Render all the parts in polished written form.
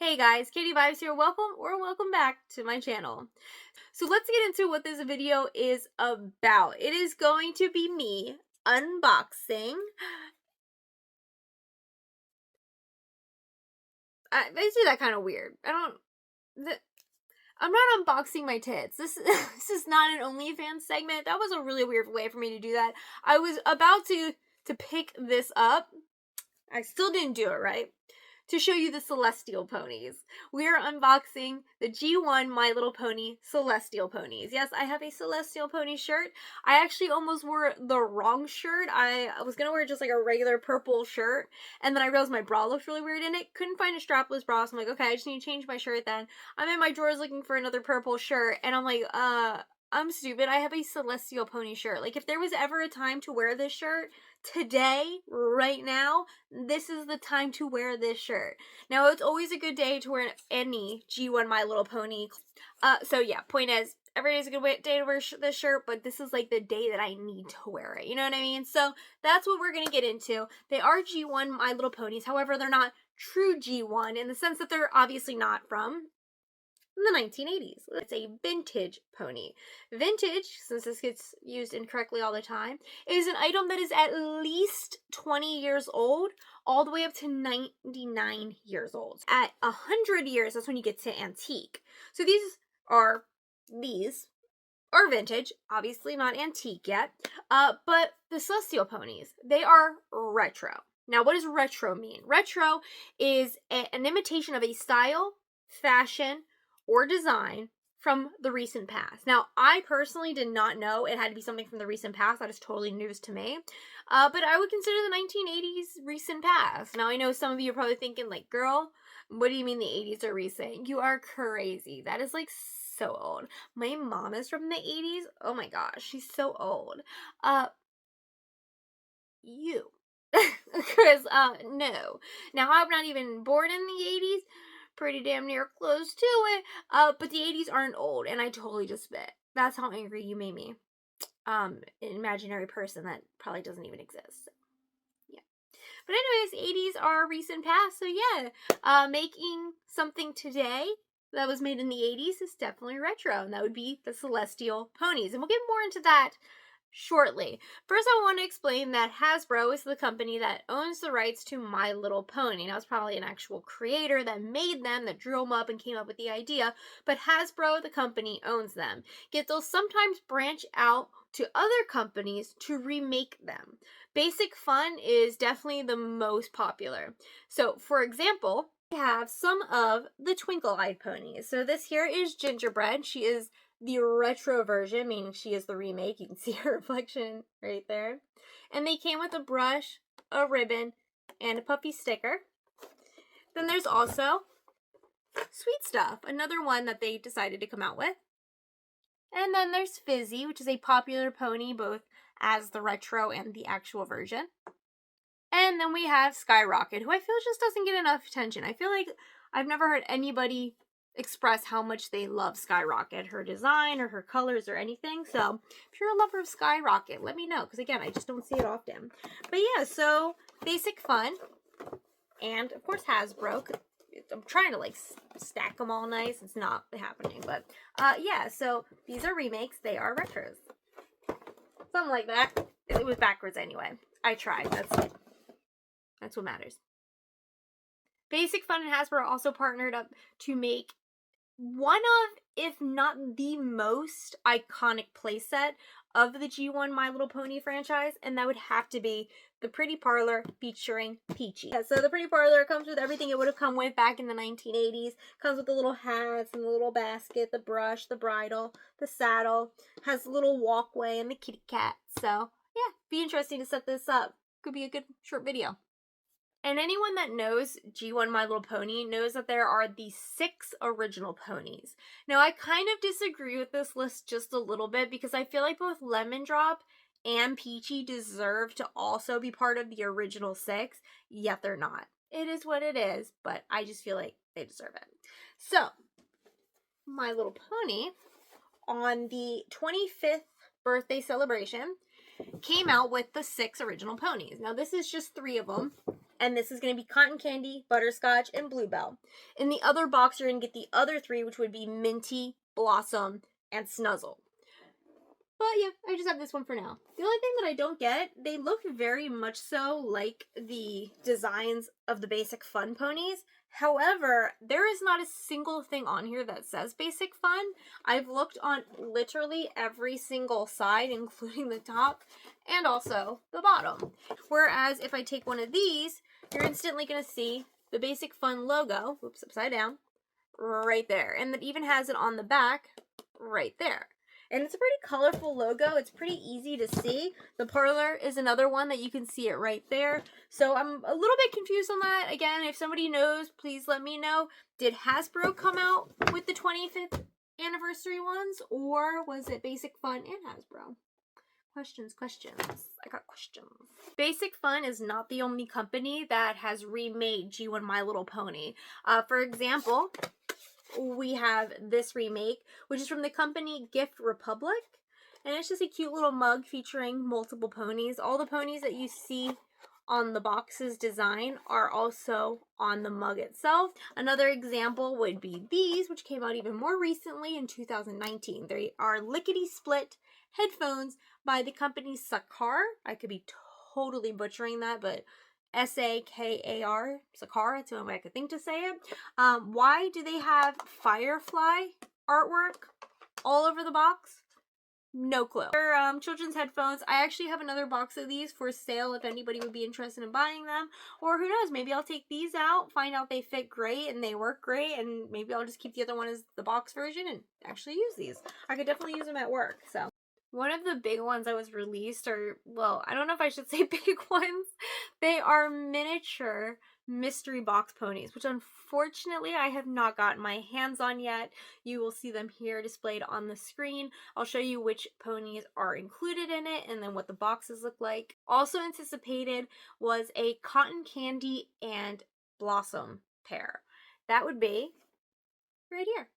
Hey guys, Katie Vibes here. Welcome back to my channel. So let's get into what this video is about. It is going to be me unboxing. They do that kind of weird. I'm not unboxing my tits. This is not an OnlyFans segment. That was a really weird way for me to do that. I was about to pick this up. I still didn't do it right. To show you the Celestial Ponies. We are unboxing the G1 My Little Pony Celestial Ponies. Yes, I have a Celestial Pony shirt. I actually almost wore the wrong shirt. I was gonna wear just like a regular purple shirt, and then I realized my bra looked really weird in it. Couldn't find a strapless bra, so I'm like, okay, I just need to change my shirt then. I'm in my drawers looking for another purple shirt, and I'm like, I'm stupid. I have a Celestial Pony shirt. Like, if there was ever a time to wear this shirt, today, right now, this is the time to wear this shirt. Now, it's always a good day to wear any G1 My Little Pony. So yeah, point is, every day is a good day to wear this shirt, but this is like the day that I need to wear it. You know what I mean? So that's what we're going to get into. They are G1 My Little Ponies. However, they're not true G1 in the sense that they're obviously not from the 1980s. It's a vintage pony. Vintage, since this gets used incorrectly all the time, is an item that is at least 20 years old, all the way up to 99 years old. At 100 years, that's when you get to antique. So these are vintage, obviously not antique yet, but the Celestial Ponies, they are retro. Now, what does retro mean? Retro is an imitation of a style, fashion, or design from the recent past. Now, I personally did not know it had to be something from the recent past. That is totally news to me. But I would consider the 1980s recent past. Now, I know some of you are probably thinking, like, girl, what do you mean the 80s are recent? You are crazy. That is, like, so old. My mom is from the 80s. Oh my gosh, she's so old. You. Because, no. Now, I'm not even born in the 80s. Pretty damn near close to it. But the 80s aren't old, and I totally just spit. That's how angry you made me. An imaginary person that probably doesn't even exist. So, yeah. But anyways, 80s are recent past, so yeah. Making something today that was made in the 80s is definitely retro, and that would be the Celestial Ponies. And we'll get more into that shortly. First, I want to explain that Hasbro is the company that owns the rights to My Little Pony. Now, it's probably an actual creator that made them, that drew them up and came up with the idea, but Hasbro, the company, owns them. Yet they'll sometimes branch out to other companies to remake them. Basic Fun is definitely the most popular. So, for example, we have some of the Twinkle-Eyed ponies. So this here is Gingerbread. She is the retro version, meaning she is the remake. You can see her reflection right there. And they came with a brush, a ribbon, and a puppy sticker. Then there's also Sweet Stuff, another one that they decided to come out with. And then there's Fizzy, which is a popular pony both as the retro and the actual version. And then we have Skyrocket, who I feel just doesn't get enough attention. I feel like I've never heard anybody express how much they love Skyrocket, her design or her colors or anything. So if you're a lover of Skyrocket, let me know, because again, I just don't see it often. But yeah, so Basic Fun and of course Hasbro. I'm trying to like stack them all nice. It's not happening, but yeah, so these are remakes. They are retros. Something like that. It was backwards anyway. I tried. That's what matters. Basic Fun and Hasbro also partnered up to make one of, if not the most iconic playset of the G1 My Little Pony franchise, and that would have to be the Pretty Parlor featuring Peachy. Yeah, so the Pretty Parlor comes with everything it would have come with back in the 1980s. Comes with the little hats and the little basket, the brush, the bridle, the saddle. Has a little walkway and the kitty cat. So yeah, be interesting to set this up. Could be a good short video. And anyone that knows G1 My Little Pony knows that there are the 6 original ponies. Now, I kind of disagree with this list just a little bit because I feel like both Lemon Drop and Peachy deserve to also be part of the original 6, yet they're not. It is what it is, but I just feel like they deserve it. So, My Little Pony, on the 25th birthday celebration, came out with the 6 original ponies. Now, this is just 3 of them. And this is going to be Cotton Candy, Butterscotch, and Bluebell. In the other box, you're going to get the other three, which would be Minty, Blossom, and Snuzzle. But yeah, I just have this one for now. The only thing that I don't get, they look very much so like the designs of the Basic Fun ponies. However, there is not a single thing on here that says Basic Fun. I've looked on literally every single side, including the top and also the bottom. Whereas if I take one of these, you're instantly going to see the Basic Fun logo, oops, upside down, right there. And it even has it on the back right there. And it's a pretty colorful logo. It's pretty easy to see. The parlor is another one that you can see it right there. So I'm a little bit confused on that. Again, if somebody knows, please let me know. Did Hasbro come out with the 25th anniversary ones, or was it Basic Fun and Hasbro? Questions. I got questions. Basic Fun is not the only company that has remade G1 My Little Pony. For example, we have this remake, which is from the company Gift Republic, and it's just a cute little mug featuring multiple ponies. All the ponies that you see on the box's design are also on the mug itself. Another example would be these, which came out even more recently in 2019. They are lickety split headphones by the company Sakar. I could be totally butchering that, but Sakar, Sakar, that's the only way I could think to say it. Why do they have Firefly artwork all over the box? No clue. They're children's headphones. I actually have another box of these for sale if anybody would be interested in buying them. Or who knows, maybe I'll take these out, find out they fit great and they work great, and maybe I'll just keep the other one as the box version and actually use these. I could definitely use them at work, so. One of the big ones that was released are, well, I don't know if I should say big ones. They are miniature mystery box ponies, which unfortunately I have not gotten my hands on yet. You will see them here displayed on the screen. I'll show you which ponies are included in it and then what the boxes look like. Also anticipated was a Cotton Candy and Blossom pair. That would be right here.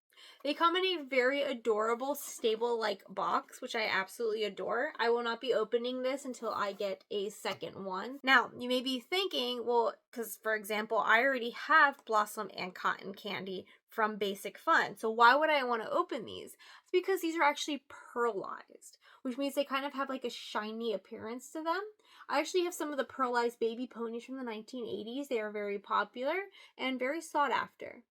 They come in a very adorable stable-like box, which I absolutely adore. I will not be opening this until I get a second one. Now, you may be thinking, well, because for example, I already have Blossom and Cotton Candy from Basic Fun, so why would I want to open these? It's because these are actually pearlized, which means they kind of have like a shiny appearance to them. I actually have some of the pearlized baby ponies from the 1980s. They are very popular and very sought after.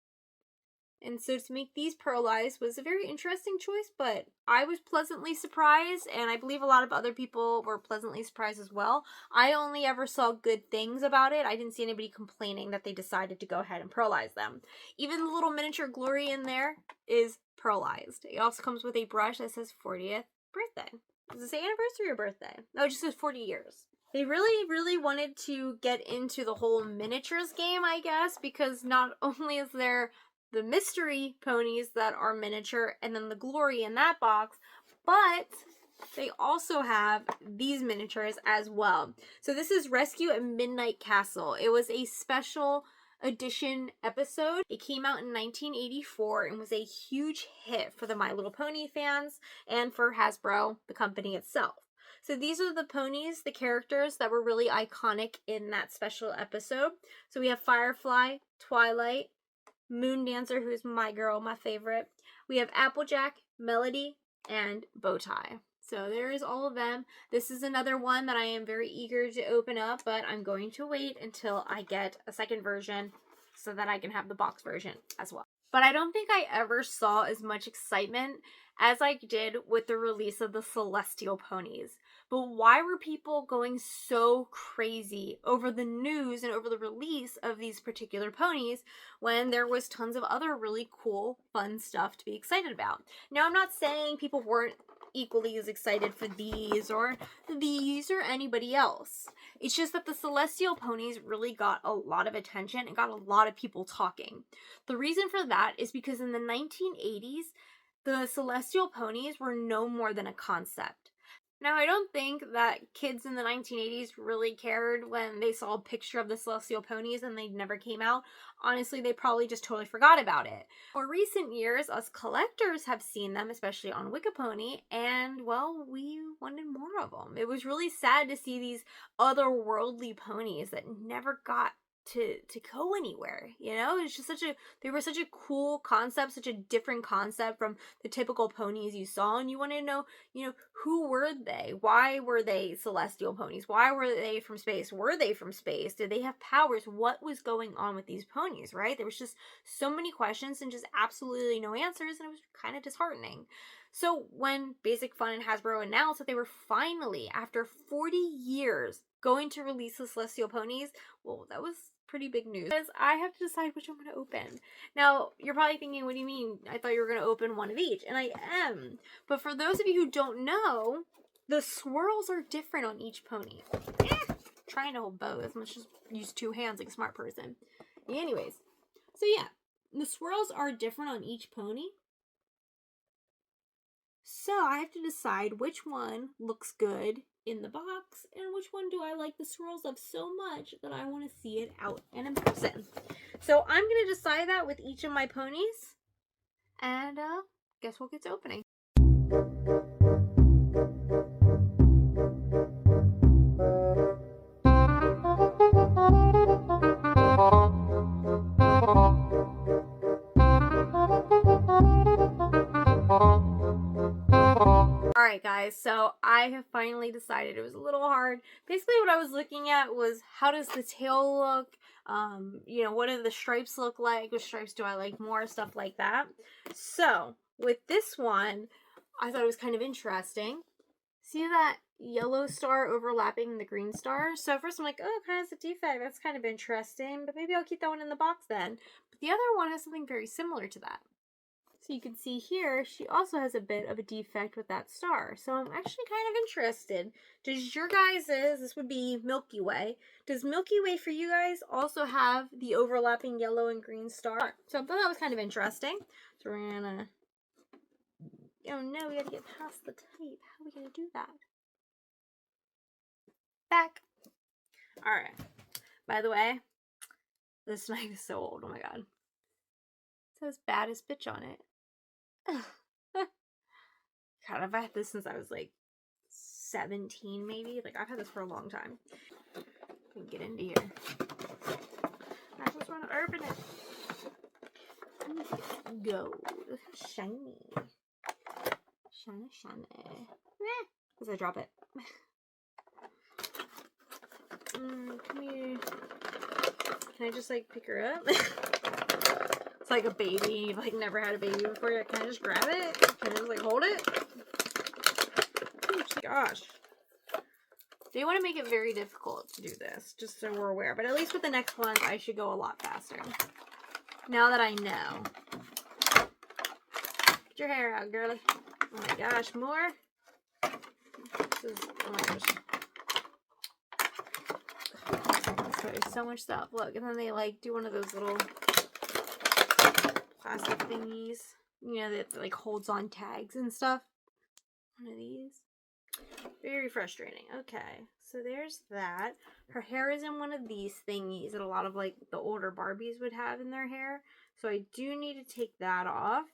And so to make these pearlized was a very interesting choice, but I was pleasantly surprised, and I believe a lot of other people were pleasantly surprised as well. I only ever saw good things about it. I didn't see anybody complaining that they decided to go ahead and pearlize them. Even the little miniature Glory in there is pearlized. It also comes with a brush that says 40th birthday. Does it say anniversary or birthday? No, it just says 40 years. They really wanted to get into the whole miniatures game, I guess, because not only is there the mystery ponies that are miniature and then the Glory in that box, but they also have these miniatures as well. So this is Rescue at Midnight Castle. It was a special edition episode. It came out in 1984 and was a huge hit for the My Little Pony fans and for Hasbro, the company itself. So these are the ponies, the characters that were really iconic in that special episode. So we have Firefly, Twilight, Moon Dancer, who's my girl, my favorite. We have Applejack, Melody, and Bowtie. So there's all of them. This is another one that I am very eager to open up, but I'm going to wait until I get a second version so that I can have the box version as well. But I don't think I ever saw as much excitement as I did with the release of the Celestial Ponies. But why were people going so crazy over the news and over the release of these particular ponies when there was tons of other really cool, fun stuff to be excited about? Now, I'm not saying people weren't equally as excited for these or anybody else. It's just that the Celestial Ponies really got a lot of attention and got a lot of people talking. The reason for that is because in the 1980s, the Celestial Ponies were no more than a concept. Now, I don't think that kids in the 1980s really cared when they saw a picture of the Celestial Ponies and they never came out. Honestly, they probably just totally forgot about it. For recent years, us collectors have seen them, especially on Wikipony, and, well, we wanted more of them. It was really sad to see these otherworldly ponies that never got to go anywhere. You know, it's just they were such a cool concept, such a different concept from the typical ponies you saw, and you want to know, who were they? Why were they celestial ponies? Why were they from space? Were they from space? Did they have powers? What was going on with these ponies, right? There was just so many questions and just absolutely no answers, and it was kind of disheartening. So when Basic Fun and Hasbro announced that they were finally, after 40 years, going to release the Celestial Ponies, well, that was pretty big news. Because I have to decide which I'm going to open. Now, you're probably thinking, what do you mean? I thought you were going to open one of each. And I am. But for those of you who don't know, the swirls are different on each pony. Trying to hold both. Let's just use two hands like a smart person. Anyways. So yeah, the swirls are different on each pony. So I have to decide which one looks good in the box and which one do I like the swirls of so much that I want to see it out and in person. So I'm going to decide that with each of my ponies, and guess what gets opening. Alright guys, so I have finally decided. It was a little hard. Basically what I was looking at was, how does the tail look? What do the stripes look like? Which stripes do I like more? Stuff like that. So, with this one, I thought it was kind of interesting. See that yellow star overlapping the green star? So first I'm like, oh, it kind of has a defect. That's kind of interesting, but maybe I'll keep that one in the box then. But the other one has something very similar to that. So you can see here, she also has a bit of a defect with that star. So I'm actually kind of interested. Does your guys', this would be Milky Way, does Milky Way for you guys also have the overlapping yellow and green star? So I thought that was kind of interesting. So we're gonna, oh no, we gotta get past the tape. How are we gonna do that? Back. Alright. By the way, this knife is so old, oh my god. It says baddest bitch on it. God, I've had this since I was like 17 maybe. Like, I've had this for a long time. Let me get into here. I just want to open it. Gold. Shiny. Shiny. As I drop it. Come here. Can I just like pick her up? It's like a baby. You've like never had a baby before. Can I just grab it? Can I just like hold it? Oh gosh. They want to make it very difficult to do this, just so we're aware. But at least with the next ones, I should go a lot faster. Now that I know. Get your hair out, girly. Oh my gosh, more? This is, oh my gosh. There's so much stuff. Look, and then they like do one of those little plastic thingies, that like holds on tags and stuff. One of these. Very frustrating. Okay, so there's that. Her hair is in one of these thingies that a lot of like the older Barbies would have in their hair. So I do need to take that off.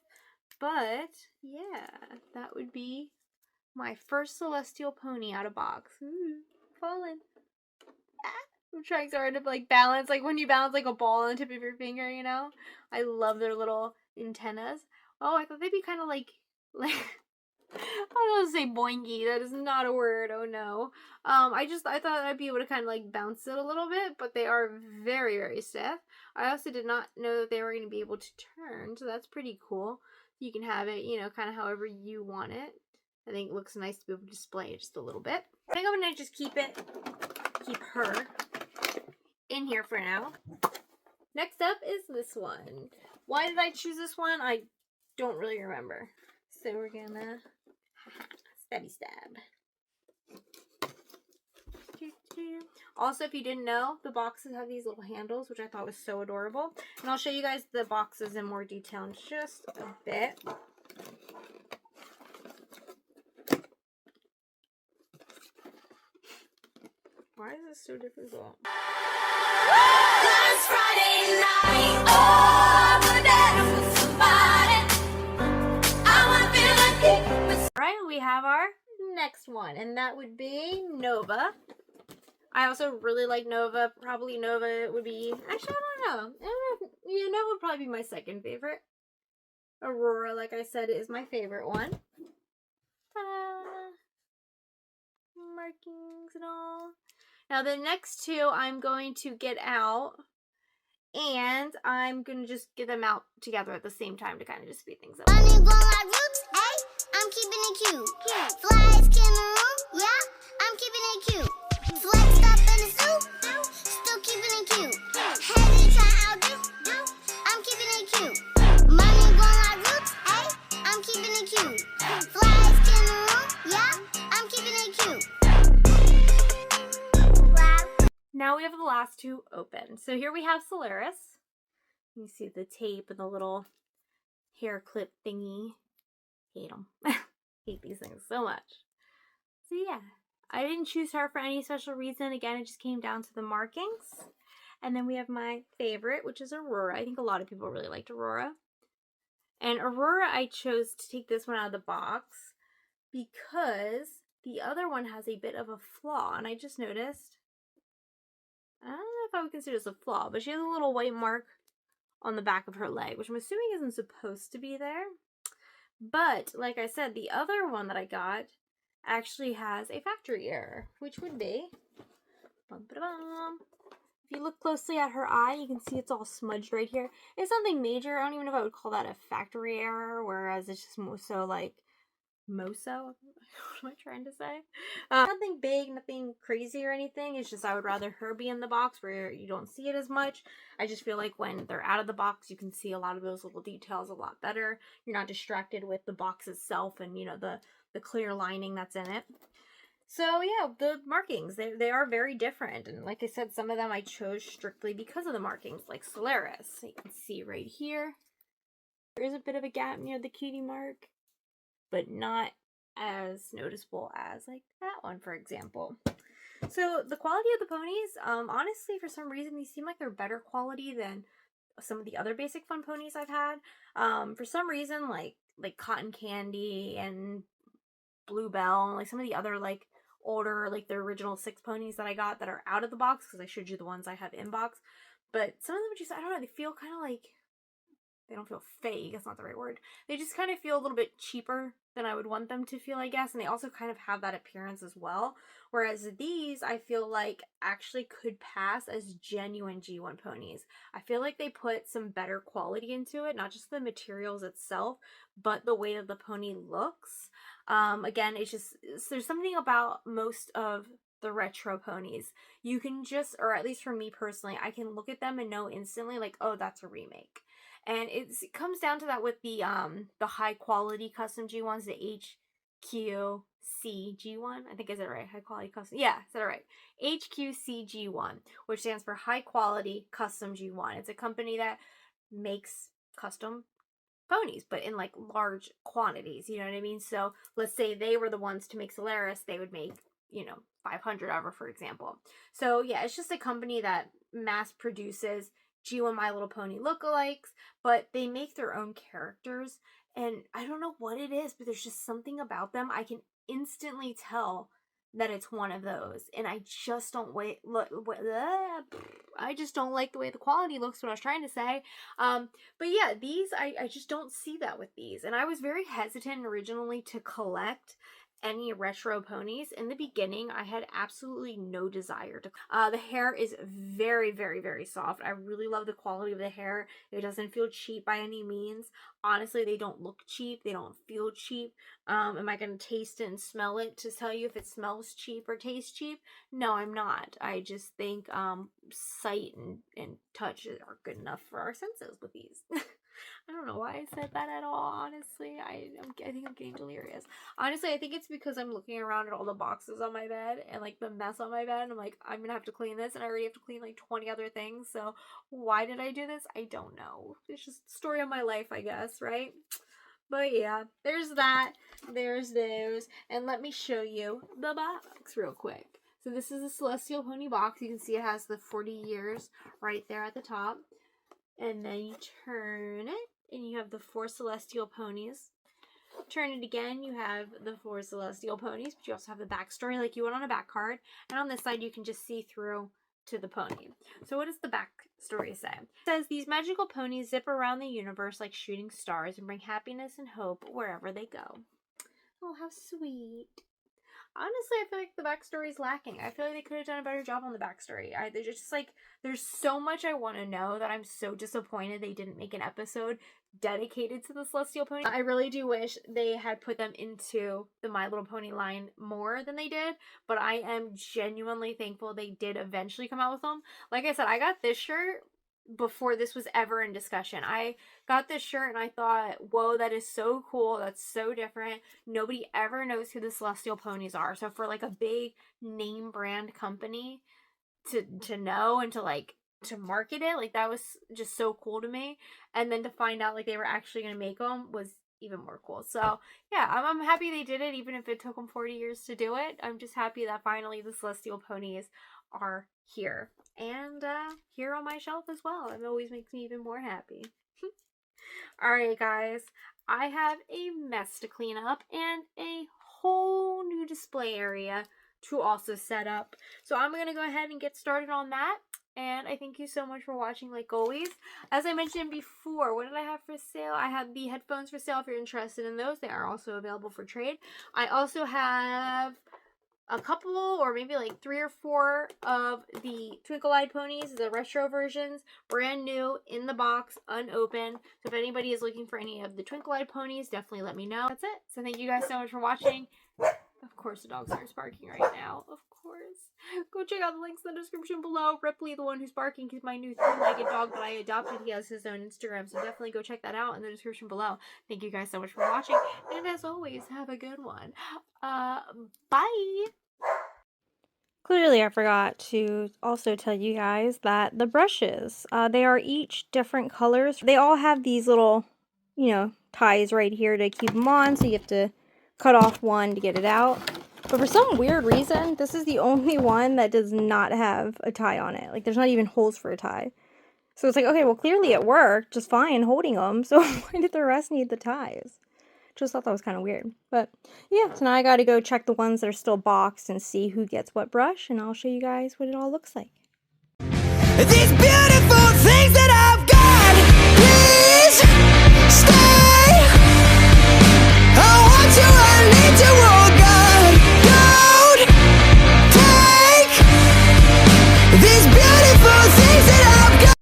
But yeah, that would be my first Celestial Pony out of box. Ooh, falling. I'm trying so hard to like balance, like when you balance like a ball on the tip of your finger, I love their little antennas. Oh, I thought they'd be kind of like I don't say boingy. That is not a word. Oh no. I thought I'd be able to kind of like bounce it a little bit, but they are very, very stiff. I also did not know that they were going to be able to turn, so that's pretty cool. You can have it, kind of however you want it. I think it looks nice to be able to display it just a little bit. I think I'm going to just keep her in here for now. Next up is this one. Why did I choose this one? I don't really remember. So we're gonna stabby stab. Also, if you didn't know, the boxes have these little handles, which I thought was so adorable. And I'll show you guys the boxes in more detail in just a bit. Why is this so difficult? Last Friday night, oh, I'm dancing with somebody. I wanna feel like it. Right, we have our next one, and that would be Nova. I also really like Nova. Probably Nova would be, actually, I don't know. Yeah, Nova would probably be my second favorite. Aurora, like I said, is my favorite one. Markings and all. Now the next two I'm going to get out, and I'm going to just get them out together at the same time to kind of just speed things up. I'm keeping it cute. Fly skin in the room, yeah, I'm keeping it cute. Flexed up in the suit, still keeping it cute. Heavy trying outdo, I'm keeping it cute. Money going like roots, hey, I'm keeping it cute. Fly skin in the room, yeah, I'm keeping it cute. Now we have the last two open. So here we have Solaris. You see the tape and the little hair clip thingy. Hate them. Hate these things so much. So yeah, I didn't choose her for any special reason. Again, it just came down to the markings. And then we have my favorite, which is Aurora. I think a lot of people really liked Aurora. And Aurora, I chose to take this one out of the box because the other one has a bit of a flaw. And I just noticed, I don't know if I would consider this a flaw, but she has a little white mark on the back of her leg, which I'm assuming isn't supposed to be there. But, like I said, the other one that I got actually has a factory error, which would be, if you look closely at her eye, you can see it's all smudged right here. It's nothing major. I don't even know if I would call that a factory error, whereas it's just more so like Moso. What am I trying to say? Nothing big, nothing crazy or anything. It's just I would rather her be in the box where you don't see it as much. I just feel like when they're out of the box, you can see a lot of those little details a lot better. You're not distracted with the box itself and, you know, the clear lining that's in it. So yeah, the markings, they are very different. And like I said, some of them I chose strictly because of the markings, like Solaris. So you can see right here, there is a bit of a gap near the cutie mark, but not as noticeable as like that one, for example. So the quality of the ponies, honestly, for some reason, these seem like they're better quality than some of the other basic fun ponies I've had. For some reason, like Cotton Candy and Bluebell, and like some of the other like older, like the original 6 ponies that I got that are out of the box, because I showed you the ones I have in box. But some of them just, I don't know, they feel kind of like, they don't feel fake, that's not the right word. They just kind of feel a little bit cheaper than I would want them to feel, I guess. And they also kind of have that appearance as well. Whereas these, I feel like actually could pass as genuine G1 ponies. I feel like they put some better quality into it, not just the materials itself, but the way that the pony looks. Again, it's just, there's something about most of the retro ponies. You can just, or at least for me personally, I can look at them and know instantly like, oh, that's a remake. And it comes down to that with the high quality custom G1s, the HQC G1. I think, is it right? High quality custom. Yeah, is that right? HQC G1, which stands for high quality custom G1. It's a company that makes custom ponies, but in like large quantities, you know what I mean? So let's say they were the ones to make Solaris, they would make, you know, 500 of her, for example. So yeah, it's just a company that mass produces G1 My Little Pony lookalikes, but they make their own characters, and I don't know what it is, but there's just something about them. I can instantly tell that it's one of those, and I just don't I just don't like the way the quality looks, what I was trying to say. But yeah, these, I just don't see that with these, and I was very hesitant originally to collect any retro ponies. In the beginning, I had absolutely no desire to. The hair is very, very, very soft. I really love the quality of the hair. It doesn't feel cheap by any means. Honestly, they don't look cheap. They don't feel cheap. Am I going to taste it and smell it to tell you if it smells cheap or tastes cheap? No, I'm not. I just think sight and touch are good enough for our senses with these. I don't know why I said that at all, honestly. I think I'm getting delirious. Honestly, I think it's because I'm looking around at all the boxes on my bed and like the mess on my bed, and I'm like, I'm gonna have to clean this, and I already have to clean like 20 other things, so why did I do this? I don't know. It's just the story of my life, I guess, right? But yeah, there's that, there's those, and let me show you the box real quick. So this is a Celestial Pony box. You can see it has the 40 years right there at the top. And then you turn it, and you have the 4 Celestial Ponies. Turn it again, you have the 4 Celestial Ponies, but you also have the backstory like you would on a back card. And on this side, you can just see through to the pony. So what does the backstory say? It says, these magical ponies zip around the universe like shooting stars and bring happiness and hope wherever they go. Oh, how sweet. Honestly, I feel like the backstory is lacking. I feel like they could have done a better job on the backstory. They're just like, there's so much I want to know that I'm so disappointed they didn't make an episode dedicated to the Celestial Pony. I really do wish they had put them into the My Little Pony line more than they did, but I am genuinely thankful they did eventually come out with them. Like I said, I got this shirt before this was ever in discussion. I got this shirt and I thought, whoa, that is so cool. That's so different. Nobody ever knows who the Celestial Ponies are. So for like a big name brand company to know and to market it, like that was just so cool to me. And then to find out like they were actually going to make them was even more cool. So yeah, I'm happy they did it, even if it took them 40 years to do it. I'm just happy that finally the Celestial Ponies are here and here on my shelf as well. It always makes me even more happy. Alright guys, I have a mess to clean up and a whole new display area to also set up. So I'm going to go ahead and get started on that. And I thank you so much for watching, like always. As I mentioned before, what did I have for sale? I have the headphones for sale if you're interested in those. They are also available for trade. I also have a couple, or maybe like 3 or 4 of the Twinkle-Eyed Ponies, the retro versions, brand new, in the box, unopened. So if anybody is looking for any of the Twinkle-Eyed Ponies, definitely let me know. That's it. So thank you guys so much for watching. Of course, the dogs aren't barking right now. Of course. Go check out the links in the description below. Ripley, the one who's barking, is my new 3-legged dog that I adopted. He has his own Instagram, so definitely go check that out in the description below. Thank you guys so much for watching, and as always, have a good one. Bye! Clearly, I forgot to also tell you guys that the brushes, they are each different colors. They all have these little, ties right here to keep them on, so you have to cut off one to get it out. But for some weird reason, this is the only one that does not have a tie on it. Like, there's not even holes for a tie. So it's like, okay, well, clearly it worked just fine holding them, so why did the rest need the ties? Just thought that was kind of weird. But yeah, so now I gotta go check the ones that are still boxed and see who gets what brush, and I'll show you guys what it all looks like. These beautiful things that